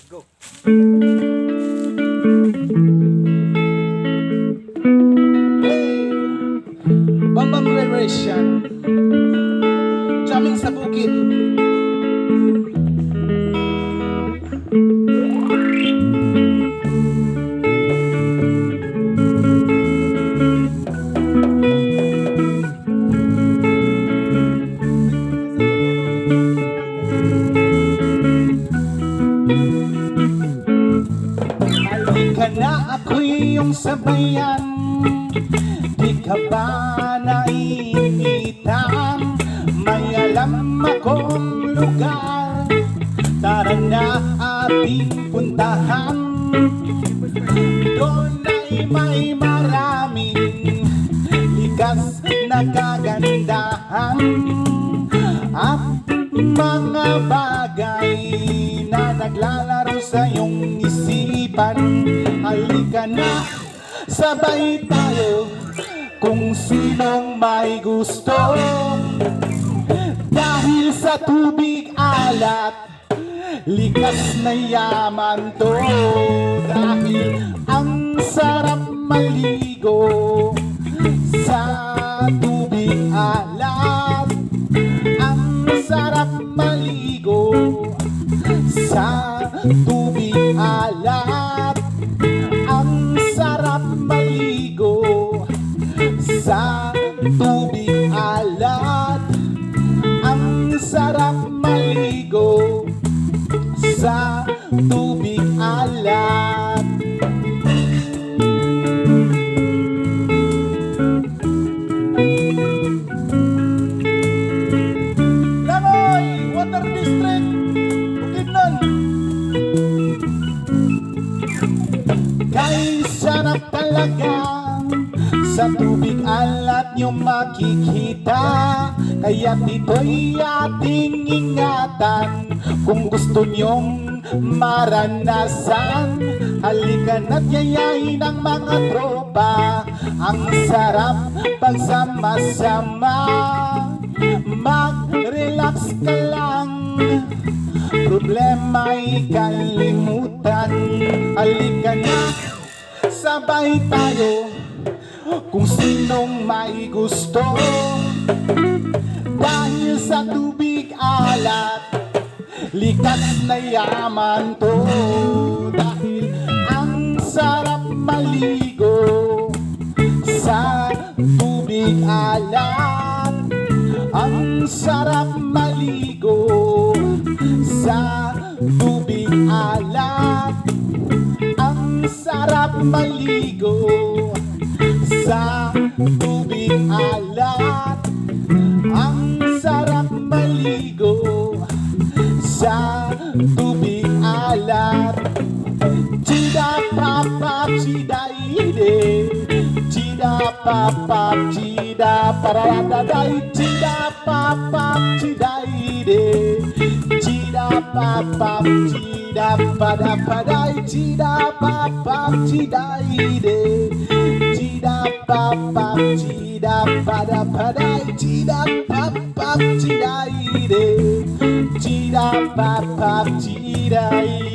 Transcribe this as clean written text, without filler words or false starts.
Go. Hey! Bambam Reversion. Jamming sa bukid. Halika na, ako'y iyong sabayan. Di ka ba naiinitan? May alam akong lugar. Tara na ating puntahan. Doon ay may maraming likas na kagandahan at mga bagay na naglalaro sa iyong isipan. Halika na, sabay tayo kung sinong may gusto. Dahil sa tubig alat, likas na yaman to. Dahil ang sarap maligo sa tubig alat. Ang sarap maligo sa tubig alat. Ang sarap maligo sa tubig alat. Ang sarap maligo sa tubig alat. Langoy, Water District, Bukidnon. Kay sarap talaga sa tubig alat nyo makikita. Kaya ito'y ating ingatan kung gusto nyong maranasan. Halika na't yayain ang mga tropa. Ang sarap pagsama-sama. Mag-relax ka lang, problema'y kalimutan. Halika na, sabay tayo kung sinong may gusto. Dahil sa tubig alat, likas na yaman to. Dahil ang sarap maligo sa tubig alat. Ang sarap maligo sa tubig alat. Ang sarap maligo sa tubig alat. Ang sarap maligo sa tubig alat. Chida papa chida ide, chida papa chida paradaday, chida papa chida ide, chida papa chida padapaday, chida papa chida ide, chida papa chida padapaday, chida papa chida ide, chida papa chida ide.